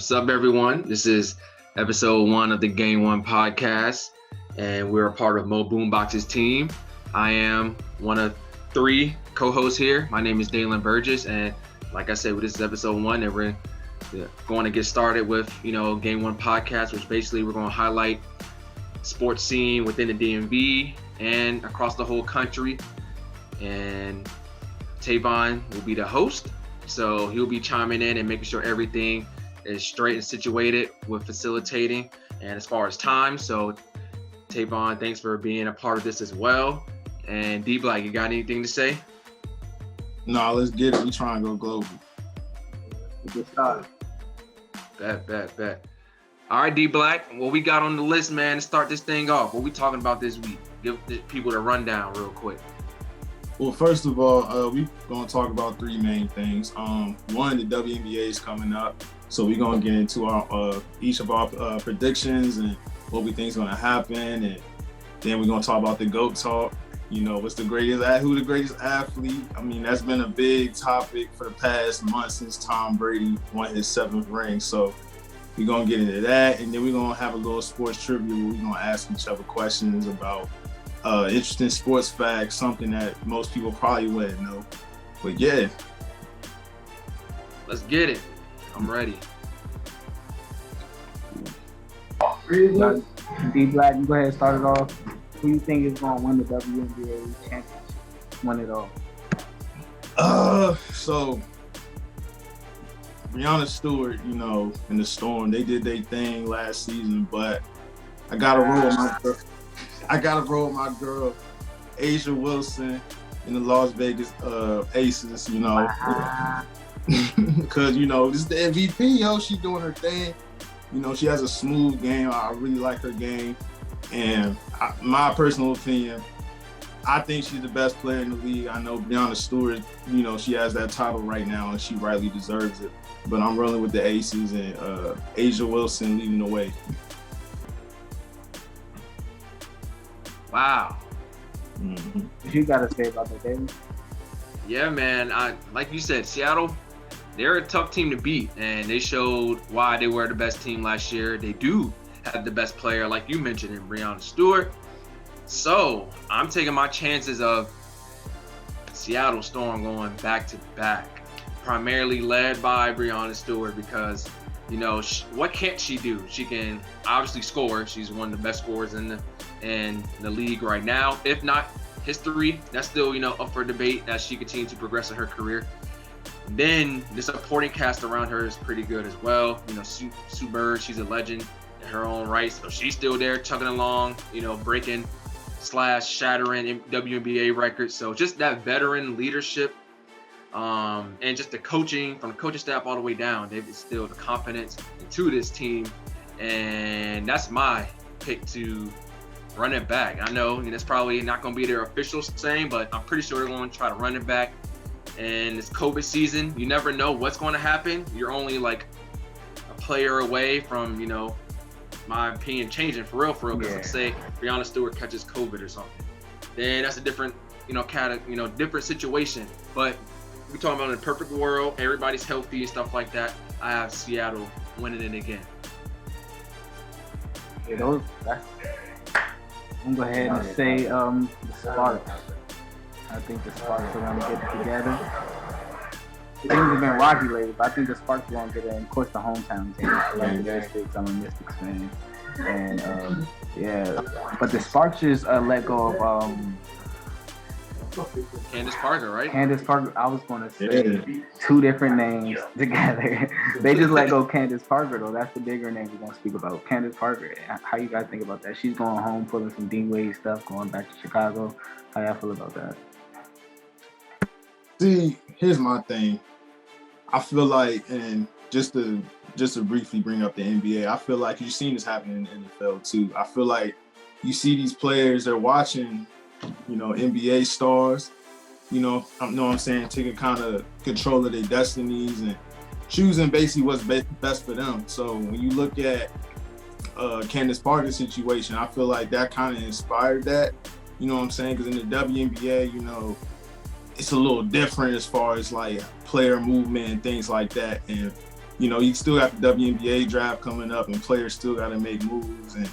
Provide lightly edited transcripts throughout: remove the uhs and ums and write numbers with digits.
What's up, everyone? This is episode 1 of the Game 1 podcast, and we're a part of Mo Boombox's team. I am one of 3 co-hosts here. My name is Daylan Burgess, and like I said, this is episode 1, and we're going to get started with, Game 1 podcast, which basically we're going to highlight sports scene within the DMV and across the whole country. And Tavon will be the host, so he'll be chiming in and making sure everything is straight and situated with facilitating and as far as time. So Tavon, thanks for being a part of this as well. And D Black, you got anything to say? No, let's get it. We try and go global. Get started. Bet. All right, D Black, what we got on the list, man, to start this thing off? What we talking about this week? Give the people the rundown real quick. Well, first of all, we're going to talk about 3 main things. One, the WNBA is coming up. So we're going to get into our each of our predictions and what we think is going to happen. And then we're going to talk about the GOAT talk. Who the greatest athlete? I mean, that's been a big topic for the past month since Tom Brady won his 7th ring. So we're going to get into that. And then we're going to have a little sports trivia where we're going to ask each other questions about interesting sports facts, something that most people probably wouldn't know. But yeah. Let's get it. I'm ready. D Black, you go ahead and start it off. Who you think is going to win the WNBA championship? Win it all. So Breonna Stewart, in the Storm, they did their thing last season, but I gotta roll my girl, Asia Wilson, in the Las Vegas Aces, because, this is the MVP, yo. She doing her thing. She has a smooth game. I really like her game. And my personal opinion, I think she's the best player in the league. I know Breonna Stewart, she has that title right now, and she rightly deserves it. But I'm rolling with the Aces and Asia Wilson leading the way. Wow. Mm-hmm. What you got to say about that, David? Yeah, man. Like you said, Seattle, they're a tough team to beat, and they showed why they were the best team last year. They do have the best player, like you mentioned, in Breonna Stewart. So I'm taking my chances of Seattle Storm going back to back, primarily led by Breonna Stewart, because what can't she do? She can obviously score. She's one of the best scorers in the league right now. If not history, that's still up for debate as she continues to progress in her career. Then the supporting cast around her is pretty good as well. Sue Bird, she's a legend in her own right, so she's still there chugging along, breaking / shattering WNBA records. So just that veteran leadership, and just the coaching, from the coaching staff all the way down, they've instilled the confidence into this team, and that's my pick to run it back. I know that's probably not going to be their official saying, but I'm pretty sure they're going to try to run it back. And it's COVID season. You never know what's going to happen. You're only like a player away from, my opinion changing for real. Because let's say Breonna Stewart catches COVID or something, then that's a different, different situation. But we're talking about in a perfect world, everybody's healthy and stuff like that. I have Seattle winning it again. I'm going to go ahead and say the Sparks. I think the Sparks are going to get it together. Things have been rocky lately, but I think the Sparks are going to get it. And of course, the hometown team. I'm a Mystics fan. And, but the Sparks just let go of Candace Parker, right? Candace Parker. I was going to say 2 different names together. They just let go of Candace Parker, though. That's the bigger name we're going to speak about. Candace Parker. How you guys think about that? She's going home, pulling some Dean Wade stuff, going back to Chicago. How y'all feel about that? See, here's my thing. I feel like, and just to briefly bring up the NBA, I feel like you've seen this happen in the NFL too. I feel like you see these players, they're watching, NBA stars, what I'm saying, taking kind of control of their destinies and choosing basically what's best for them. So when you look at Candace Parker's situation, I feel like that kind of inspired that, what I'm saying? Because in the WNBA, it's a little different as far as like player movement and things like that. And you still got the WNBA draft coming up, and players still got to make moves and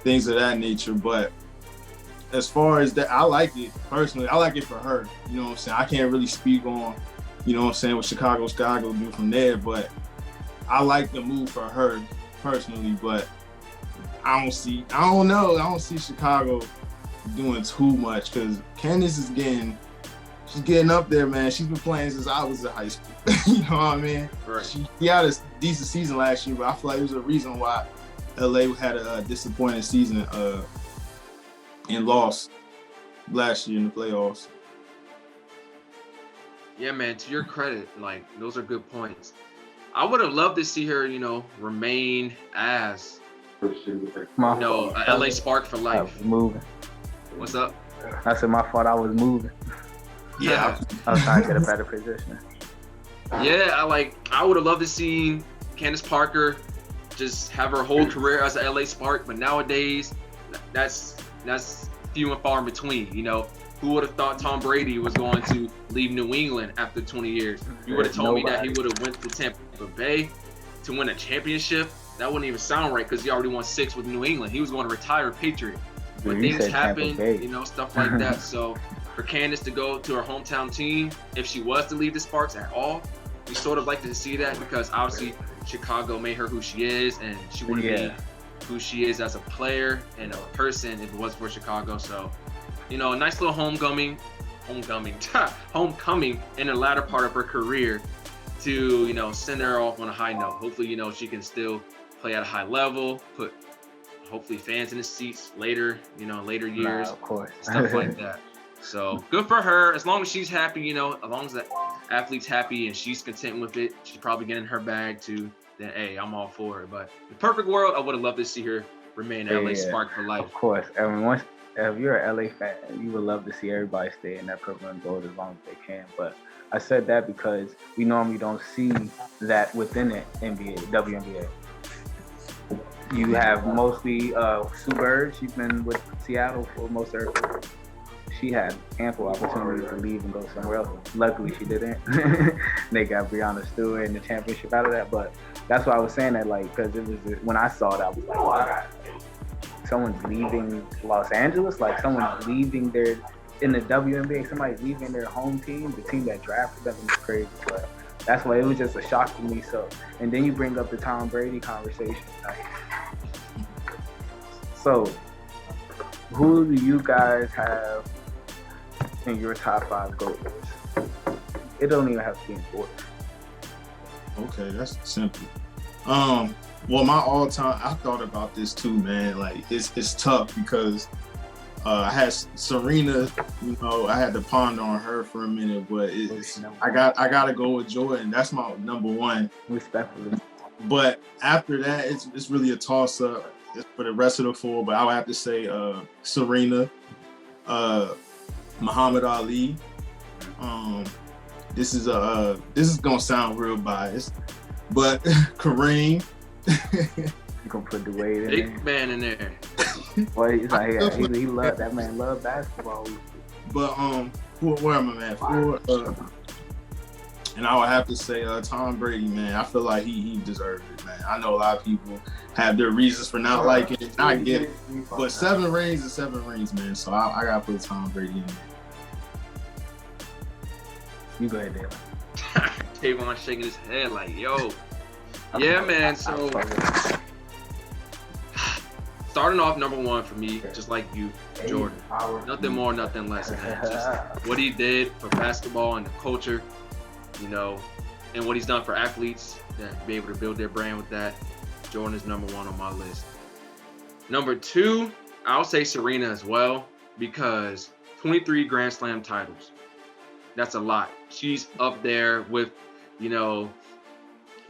things of that nature. But as far as that, I like it personally. I like it for her. You know what I'm saying? I can't really speak on, what Chicago Sky will do from there, but I like the move for her personally. But I don't see Chicago doing too much because Candace she's getting up there, man. She's been playing since I was in high school. You know what I mean? Right. She had a decent season last year, but I feel like there was a reason why LA had a disappointing season and lost last year in the playoffs. Yeah, man, to your credit, like, those are good points. I would have loved to see her, remain as, LA Spark for life. I was moving. What's up? I said my fault. I was moving. Yeah. I was trying to get a better position. Yeah, I would have loved to see Candace Parker just have her whole career as an LA Spark, but nowadays, that's few and far in between. Who would have thought Tom Brady was going to leave New England after 20 years? You would have told me that he would have went to Tampa Bay to win a championship. That wouldn't even sound right because he already won 6 with New England. He was going to retire a Patriot. But things happen, stuff like that. So for Candace to go to her hometown team, if she was to leave the Sparks at all, we sort of like to see that because obviously Chicago made her who she is, and she wouldn't be who she is as a player and a person if it wasn't for Chicago. So, a nice little homecoming in the latter part of her career to, send her off on a high note. Hopefully, she can still play at a high level, put hopefully fans in the seats later, later years, of course. stuff like that. So good for her. As long as she's happy, as long as the athlete's happy and she's content with it, she's probably getting her bag too. Then, hey, I'm all for it. But in the perfect world, I would have loved to see her remain LA Spark for life. Of course. I mean, if you're an LA fan, you would love to see everybody stay in that purple and gold as long as they can. But I said that because we normally don't see that within the WNBA. You have mostly Sue Bird. She's been with Seattle for most of her career. She had ample opportunity to leave and go somewhere else. Luckily, she didn't. They got Breonna Stewart in the championship out of that. But that's why I was saying that, because it was when I saw it, I was like, wow, someone's leaving Los Angeles. Like someone's leaving in the WNBA. Somebody's leaving their home team, the team that drafted them. Is crazy. But that's why it was just a shock to me. So, and then you bring up the Tom Brady conversation. So, who do you guys have in your top 5 GOATs? It don't even have to be important. Okay, that's simple. Well, my all-time, I thought about this too, man. Like, it's tough because I had Serena, I had to ponder on her for a minute, but I got to go with Jordan. That's my number 1. Respectfully. But after that, it's really a toss-up for the rest of the 4. But I would have to say Serena, Muhammad Ali. This is gonna sound real biased, but Kareem. You gonna put the weight in Big man in there. Well, he's like, he loved that man. Loved basketball. But where am I at? And I would have to say Tom Brady, man. I feel like he deserved it, man. I know a lot of people have their reasons for not liking it. I get it. But 7 rings is 7 rings, man. So I got to put Tom Brady in there. You go ahead, Daylan. Tavon shaking his head like, yo. Yeah, man. So starting off number 1 for me, just like you, Jordan. Nothing more, nothing less, man. Just what he did for basketball and the culture. And what he's done for athletes, that be able to build their brand with that. Jordan is number 1 on my list. Number 2, I'll say Serena as well, because 23 Grand Slam titles. That's a lot. She's up there with, the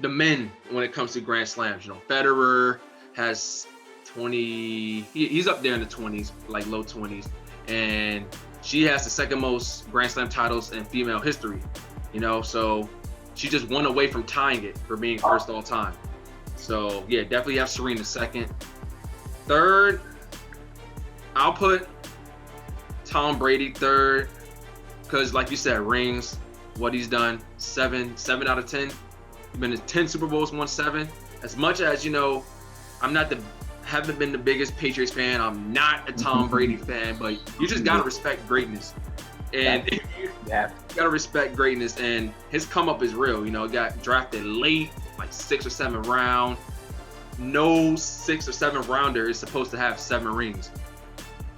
men when it comes to Grand Slams. Federer has 20, he's up there in the 20s, like low 20s. And she has the second most Grand Slam titles in female history. So she just won away from tying it for being first all time. So yeah, definitely have Serena second. Third, I'll put Tom Brady third, because like you said, rings, what he's done, 7 out of 10. He's been in 10 Super Bowls, won 7. As much as, haven't been the biggest Patriots fan. I'm not a Tom Brady fan, but you just gotta respect greatness. And you gotta respect greatness. And his come up is real. He got drafted late, like 6th or 7th round. No 6th or 7th rounder is supposed to have 7 rings,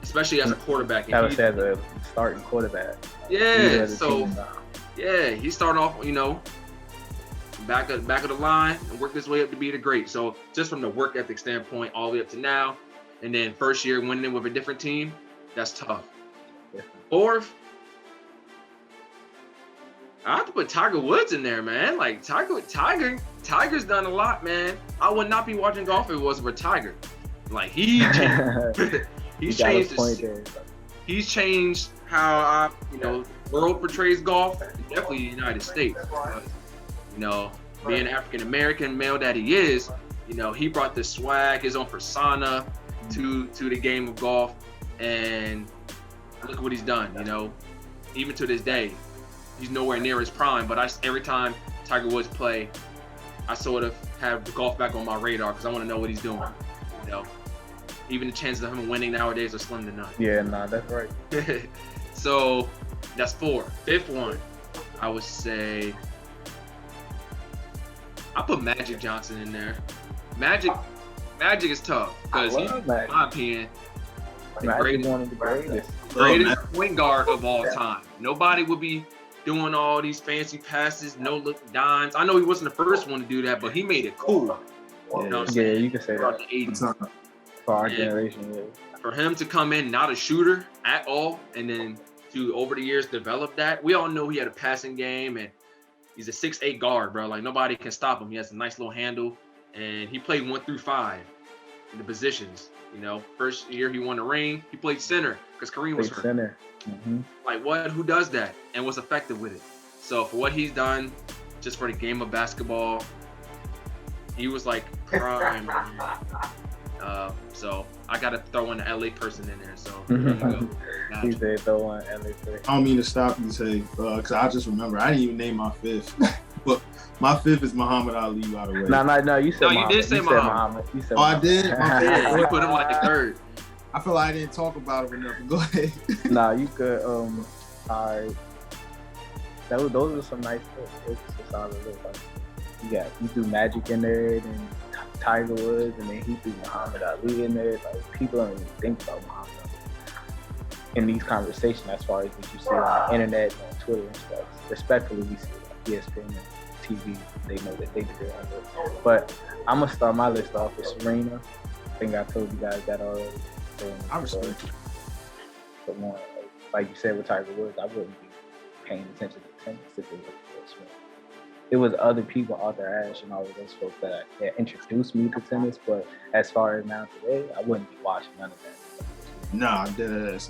especially as a quarterback. That was as a starting quarterback. Yeah, so he started off, back of the line and worked his way up to be the great. So just from the work ethic standpoint, all the way up to now, and then first year winning with a different team, that's tough. Yeah. 4th, I have to put Tiger Woods in there, man. Like Tiger's done a lot, man. I would not be watching golf if it wasn't for Tiger. Like he's changed how the world portrays golf, definitely the United States. Being an African American male that he is, he brought the swag, his own persona to the game of golf, and look what he's done. Even to this day, he's nowhere near his prime. But every time Tiger Woods play, I sort of have the golf back on my radar because I want to know what he's doing. Even the chances of him winning nowadays are slim to none. Yeah, that's right. So that's 4. 5th one, I would say I put Magic Johnson in there. Magic is tough because he's, in my opinion, one of the greatest point guard of all time. Nobody would be doing all these fancy passes, no look dimes. I know he wasn't the first one to do that, but he made it cool. Yeah, you can say that. The 80s. For our generation, yeah. For him to come in not a shooter at all, and then to over the years develop that. We all know he had a passing game, and he's a 6'8" guard, bro. Like nobody can stop him. He has a nice little handle, and he played 1 through 5 in the positions. First year he won the ring, he played center because Kareem was hurt. Center. Mm-hmm. Like what? Who does that and was effective with it? So for what he's done, just for the game of basketball, he was like prime. So I got to throw in the LA person in there. So there you go. He said throw in LA person. I don't mean to stop you, say, because I just remember I didn't even name my 5th, but my 5th is Muhammad Ali, by the way. No, you said Muhammad. You did say Muhammad. You said I did? Yeah, you put him like the 3rd. I feel like I didn't talk about it enough. Go ahead. You could. All right. Those are some nice picks. It's a solid list. You threw Magic in there, then Tiger Woods, and then he threw Muhammad Ali in there. Like people don't even think about Muhammad Ali in these conversations as far as what you see on the internet and on Twitter and stuff. Respectfully, we see like ESPN and TV. They know that they do their own work. But I'm gonna start my list off with Serena. I think I told you guys that already. I respect it. But more, like you said with Tiger Woods, I wouldn't be paying attention to tennis if it wasn't for Serena. It was other people, Arthur Ashe and all of those folks that introduced me to tennis, but as far as now today, I wouldn't be watching none of that. Nah, I did it.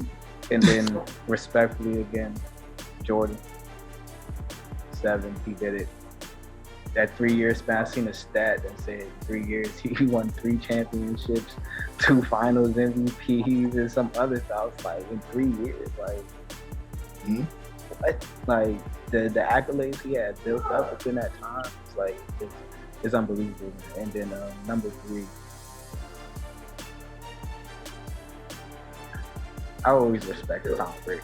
And then, respectfully again, Jordan, 7, he did it. That 3-year span, I seen a stat that said 3 years, he won 3 championships, 2 finals MVPs, and some other stuff. Like, in 3 years, like, what? Like, the accolades he had built up within that time, it's unbelievable. And then number 3, I always respected Tom Brady.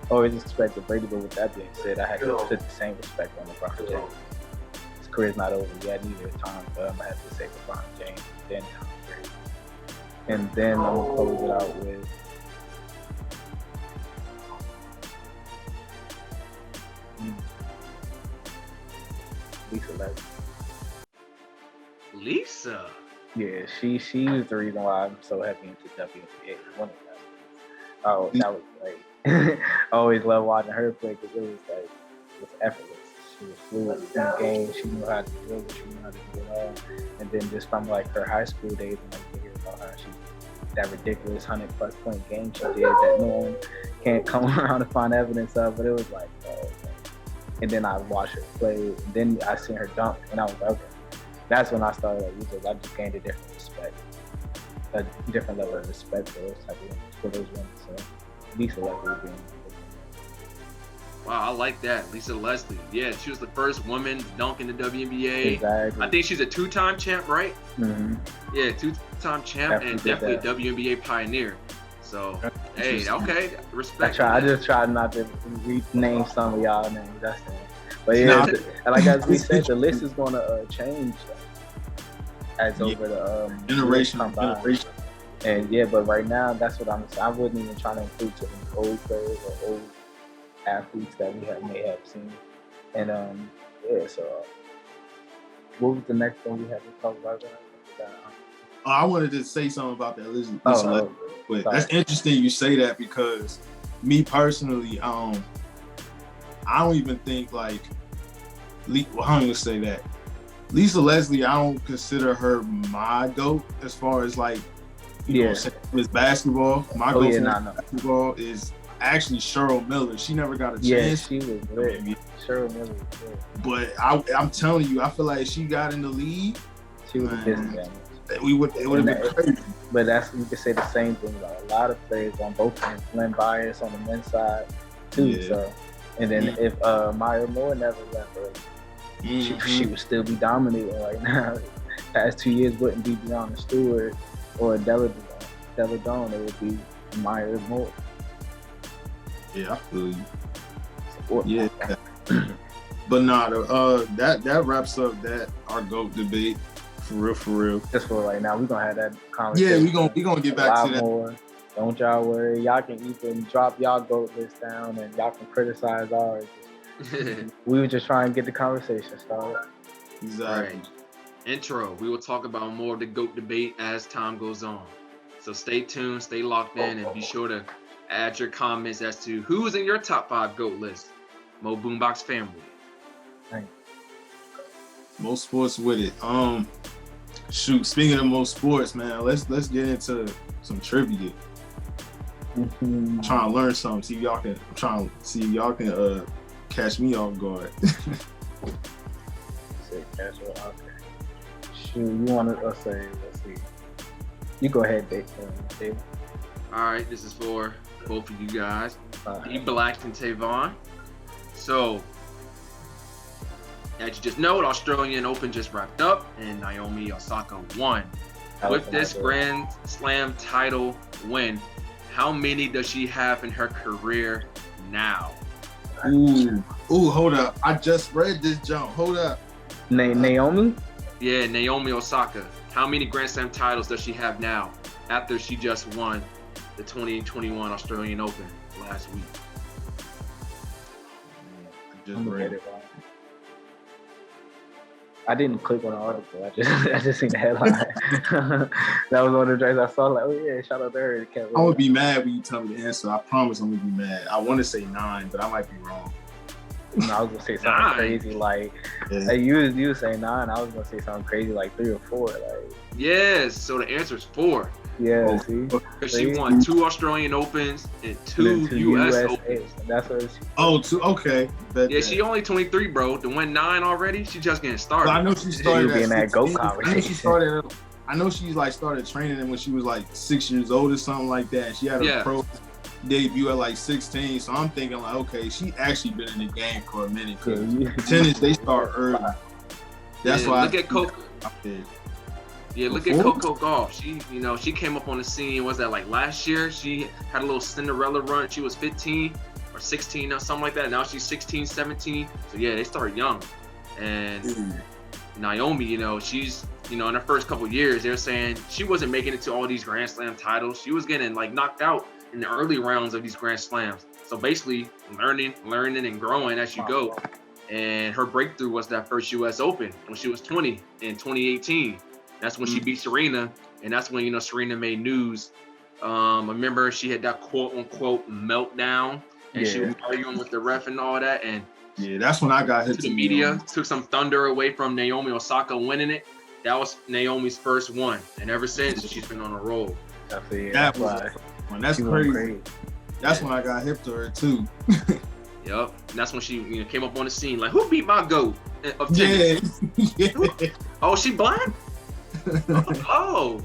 Always respected Brady, but with that being said, I had to put the same respect on LeBron James. His career's not over yet, neither is Tom, but I have to say LeBron James, then Tom Brady. And then I'm going to close it out with Lisa Leslie. Lisa? Yeah, she was the reason why I'm so heavy into WNBA. One of them. Oh, that was like I always loved watching her play because it was effortless. She was fluid in the game. She knew how to do it. She knew how to do it all. And then just from like her high school days, and like to hear about how that ridiculous 100+ point game she did that no one can't come around to find evidence of. But it was like, oh, okay. And then I watched her play, and then I seen her dunk, and I was like, okay. That's when I started like, I just gained a different level of respect for those women. So Lisa Leslie being. Wow, I like that. Lisa Leslie. Yeah, she was the first woman to dunk in the WNBA. Exactly. I think she's a 2-time champ, right? Mm-hmm. Yeah, 2-time champ and definitely a WNBA pioneer. So, hey, okay, respect. I just tried not to rename some of y'all names. That's it. But yeah, like as we said, the list is going to change as over the generation. And yeah, but right now, that's what I'm saying. I wasn't even trying to include too many old players or old athletes that we may have seen. And yeah, so what was the next thing we had to talk about? I wanted to say something about that Lisa Leslie. But that's interesting you say that, because me personally, I don't even think like, well, I don't even say that. Lisa Leslie, I don't consider her my GOAT as far as like, you know, with basketball. My GOAT for basketball is actually Cheryl Miller. She never got a chance. Yeah, she was good. Cheryl Miller was good. But I'm telling you, I feel like if she got in the league, she was a disadvantage. It would have been crazy. But you can say the same thing about a lot of players on both ends. Glenn Byers on the men's side too. Yeah. So, and then if Maya Moore never left her, she would still be dominating right now. Past 2 years wouldn't be Breonna Stewart or Della Dawn. It would be Maya Moore. Yeah, I feel you. Yeah. But that wraps up our GOAT debate. For real. Just for right now, we're gonna have that conversation. Yeah, we gonna get back to that. More. Don't y'all worry. Y'all can even drop y'all GOAT list down, and y'all can criticize ours. We were just trying to get the conversation started. Exactly. Right. Intro. We will talk about more of the GOAT debate as time goes on. So stay tuned, stay locked in, and be sure to add your comments as to who is in your top 5 GOAT list. Mo Boombox family. Thanks. Most sports with it. Shoot, speaking of most sports, man, let's get into some trivia. I'm trying to learn something. See if y'all can catch me off guard. Shoot, you want to let's see. You go ahead, Dave. All right, this is for both of you guys. E Black and Tavon. So, as you just know, the Australian Open just wrapped up, and Naomi Osaka won. With this Grand Slam title win, how many does she have in her career now? Ooh, hold up. I just read this jump. Hold up. Naomi? Yeah, Naomi Osaka. How many Grand Slam titles does she have now after she just won the 2021 Australian Open last week? I just read it. I didn't click on the article. I just seen the headline. That was one of the trades I saw. Like, oh yeah, shout out to her. I would be mad when you tell me the answer. I promise I'm gonna be mad. I want to say 9, but I might be wrong. No, I was gonna say something crazy like you were saying 9. I was gonna say something crazy like 3 or 4. Like yes. So the answer is 4. Yeah, see, because she won 2 Australian Opens and 2 US Opens. That's what. 2. Okay. Yeah, she only 23, bro. To win 9 already, she just getting started. But I know she started in that GOAT conversation. I know she started training when she was like 6 years old or something like that. She had a pro debut at like 16. So I'm thinking like, okay, she actually been in the game for a minute. Because tennis, they start early. That's why. Look at Coco. Yeah, look at Coco Gauff. She came up on the scene. Was that like last year? She had a little Cinderella run. She was 15 or 16 or something like that. Now she's 16, 17. So yeah, they start young. And Naomi, she's, in her first couple years, they're saying she wasn't making it to all these Grand Slam titles. She was getting like knocked out in the early rounds of these Grand Slams. So basically learning and growing as you go. And her breakthrough was that first US Open when she was 20 in 2018. That's when she beat Serena, and that's when, Serena made news. I remember she had that quote-unquote meltdown, and she was arguing with the ref and all that. And that's when I got hit. To the media, took some thunder away from Naomi Osaka winning it. That was Naomi's first one, and ever since, she's been on a roll. That's crazy. That's when I got hip to her, too. Yep, and that's when she came up on the scene. Like, who beat my GOAT of tennis? Oh, she black? who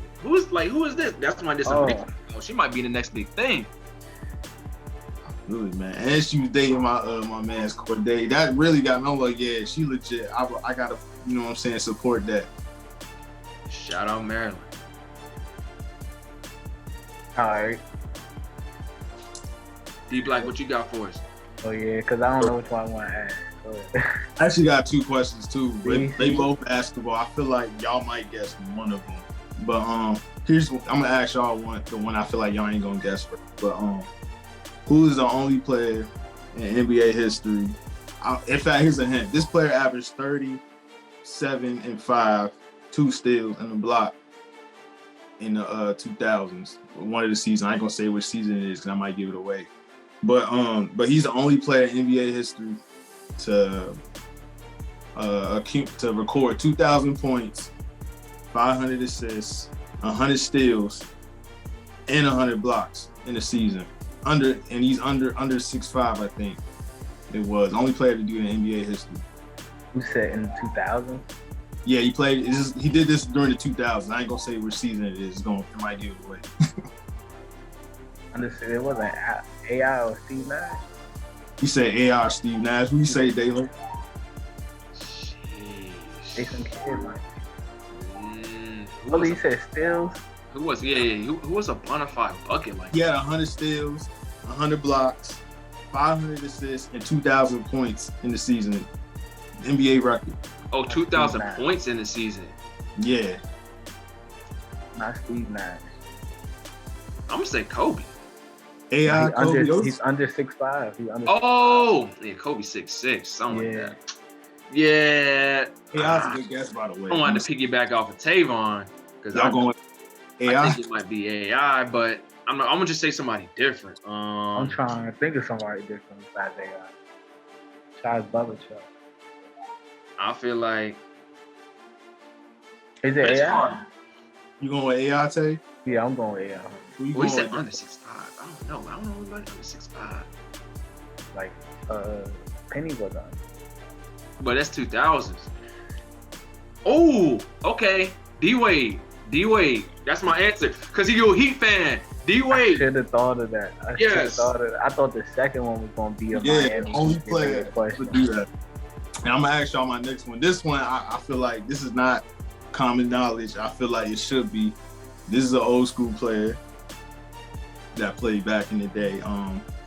is this? That's my disagreement. She might be the next big thing. Absolutely, man. And she was dating my man's Corday. That really got me. I'm like, yeah, she legit. I gotta, you know what I'm saying, support that. Shout out Maryland. All right. D Black, what you got for us? Oh yeah, because I don't know which one I want to ask. I actually got two questions too. They both basketball. I feel like y'all might guess one of them. But I'm gonna ask y'all the one I feel like y'all ain't gonna guess for. But who is the only player in NBA history? In fact, here's a hint. This player averaged 37 and 5, 2 steals and a block in the 2000s. One of the seasons. I ain't gonna say which season it is because I might give it away. But he's the only player in NBA history to record 2,000 points, 500 assists, 100 steals, and 100 blocks in a season. He's under 6'5", I think it was. Only player to do it in NBA history. Who said in the 2000s? Yeah, he played. He did this during the 2000s. I ain't gonna say which season it is. It might give it away. Understood. It wasn't AI or Steve Nash. You say AI or Steve Nash. Who you say, Daylan? Jason Kidd, like. Well, he said steals. Who was who was a bona fide bucket like? He had 100 steals, 100 blocks, 500 assists, and 2,000 points in the season. NBA record. Oh, 2,000 points in the season. Yeah. Not Steve Nash. I'm gonna say Kobe. AI Kobe. He's under 6'5". Yeah, Kobe 6'6", something like that. Yeah. AI's a good guess, by the way. I wanted to piggyback off of Tavon because I think it might be AI, but I'm gonna just say somebody different. I'm trying to think of somebody different besides AI. Charles Bubachuk. I feel like. Is it AI? Hard. You going with AI, Tay? Yeah, I'm going with AI. He said under 6'5". I don't know anybody under 6'5". Like, Penny was on. But that's 2000s. Oh, okay. D-Wade. That's my answer. Because he's a Heat fan. D-Wade. I should have thought of that. I thought the second one was going to be a Miami. Only player to do that. And I'm going to ask y'all my next one. This one, I feel like this is not common knowledge. I feel like it should be. This is an old school player that played back in the day.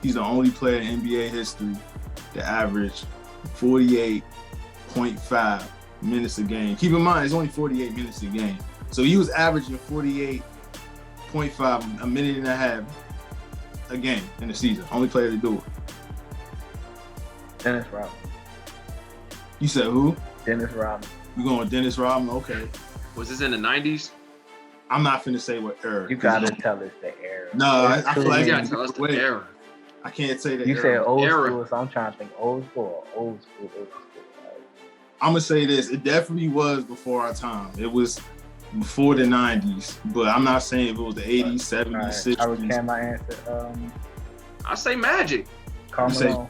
He's the only player in NBA history to average 48.5 minutes a game. Keep in mind, it's only 48 minutes a game. So he was averaging 48.5, a minute and a half a game in the season. Only player to do it. Dennis Rodman. You said who? Dennis Rodman. You going with Dennis Rodman? Okay. Was this in the 90s? I'm not finna say what era. You gotta tell us the era. No, I feel like you gotta tell us the era. I can't say the You era. said old school, so I'm trying to think old school or old school. I'm gonna say this. It definitely was before our time. It was before the 90s, but I'm not saying if it was the 80s, 70s, right. 60s. I recant my answer. I say Magic. Carmelo.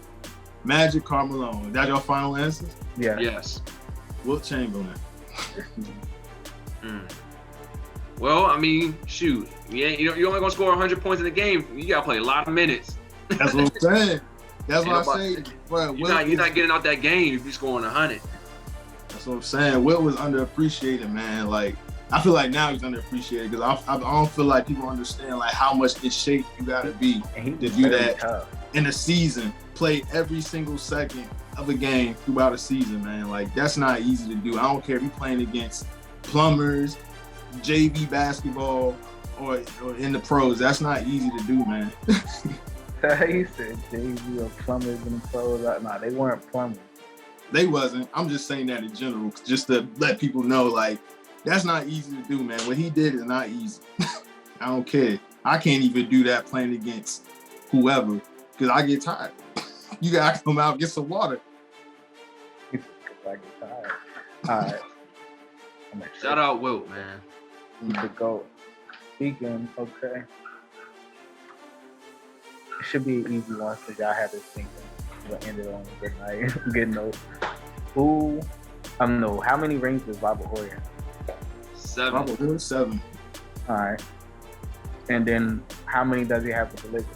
Magic, Carmelo. Is that your final answer? Yeah. Yes. Wilt Chamberlain. Well, I mean, shoot. You're only gonna score 100 points in the game. You gotta play a lot of minutes. That's what I'm saying. That's what I say. Bro, you're not getting out that game if you're scoring 100. That's what I'm saying. Wilt was underappreciated, man. Like, I feel like now he's underappreciated because I don't feel like people understand like how much in shape you gotta be to do that tough. In a season. Play every single second of a game throughout a season, man. Like, that's not easy to do. I don't care if you're playing against plumbers, JV basketball, or in the pros. That's not easy to do, man. He said JV or plumbers in the pros. Nah, they weren't plumbers. They wasn't. I'm just saying that in general, just to let people know, like, that's not easy to do, man. What he did is not easy. I don't care. I can't even do that playing against whoever because I get tired. You gotta come out and get some water. I get tired. All right. Shout out Wilt, man. The GOAT. Speaking, okay. It should be an easy one because y'all had this thinking. We'll end it on a good night, good note. How many rings does Robert Horry have? 7. Robert Horry, 7. All right. And then how many does he have with the Lakers?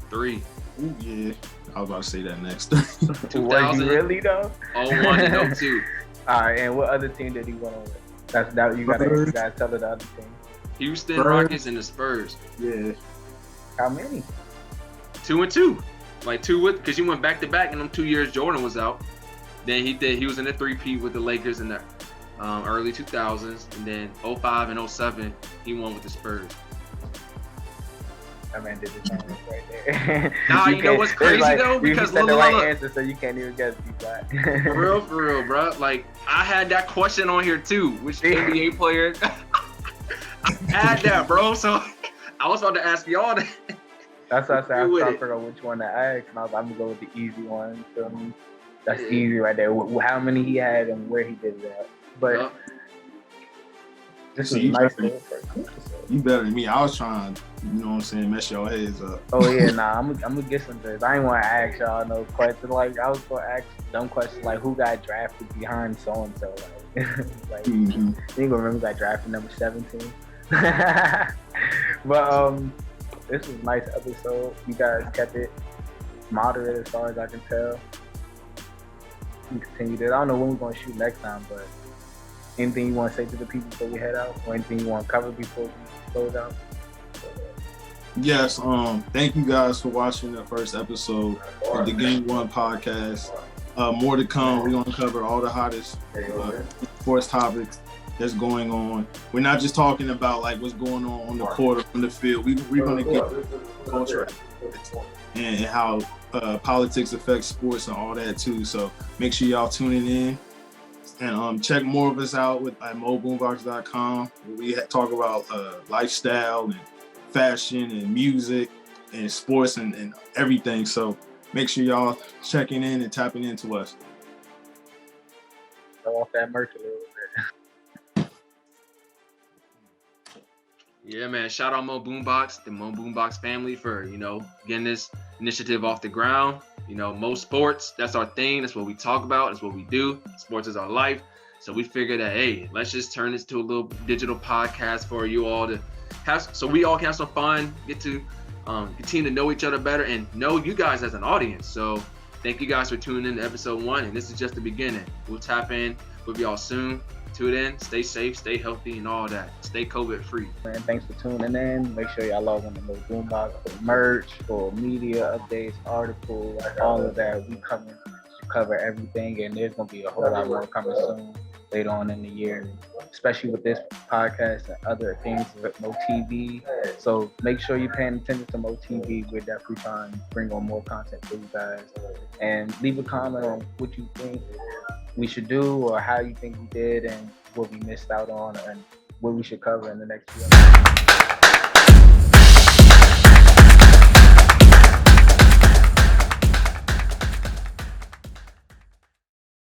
3. Ooh, yeah. I was about to say that next. 2000. Was he really though? 01 and 02. All right, and what other team did he win on with? That's that you gotta tell the other team. Houston Spurs. Rockets and the Spurs. Yeah. How many? 2 and 2. Like 2 with, because you went back to back in them 2 years Jordan was out. Then he was in the 3-peat with the Lakers in the early 2000s, and then 05 and 07 he won with the Spurs. That man did his homework right there. Nah, you know what's crazy though? Because you said the right answer, so you can't even guess that. For real, bro. Like I had that question on here too. Which NBA player? I had that, bro. So I was about to ask y'all that. That's why I said I was trying to figure out which one to ask, and I was like, I'm gonna go with the easy one. Feel me? That's easy right there. How many he had and where he did that. But this is nice. You better than me. I was trying, you know what I'm saying, mess your heads up. Oh yeah, nah, I'm gonna get some this. I ain't want to ask y'all no questions. Like I was gonna ask dumb questions like who got drafted behind so and so. Like you ain't gonna remember who got drafted number 17. But this was a nice episode. You guys kept it moderate as far as I can tell. We continue this. I don't know when we're gonna shoot next time, but anything you want to say to the people before we head out, or anything you want to cover before we close out? Yes, thank you guys for watching the first episode of the Game One podcast. More to come. We're gonna cover all the hottest sports topics that's going on. We're not just talking about like what's going on the court or on the field. We're gonna get culture and how politics affects sports and all that too. So make sure y'all tuning in. And check more of us out at moboombox.com, where we talk about lifestyle and fashion and music and sports and everything. So make sure y'all checking in and tapping into us. Go off that merch a little bit. Yeah, man. Shout out Mo Boombox, the Mo Boombox family for, getting this initiative off the ground. Mo Sports, that's our thing. That's what we talk about. That's what we do. Sports is our life. So we figured that, hey, let's just turn this to a little digital podcast for you all to have, so we all can have some fun, get to continue to know each other better and know you guys as an audience. So thank you guys for tuning in to episode 1. And this is just the beginning. We'll tap in with y'all soon. Tune in, stay safe, stay healthy, and all that. Stay COVID-free. Man, thanks for tuning in. Make sure y'all log on to Mo Boombox for merch, for media updates, articles, all of that. We cover everything, and there's gonna be a whole lot more coming soon later on in the year, especially with this podcast and other things with Mo TV. So make sure you're paying attention to Mo TV. We're definitely trying to bring on more content for you guys. And leave a comment on what you think we should do or how you think we did and what we missed out on and what we should cover in the next few episodes.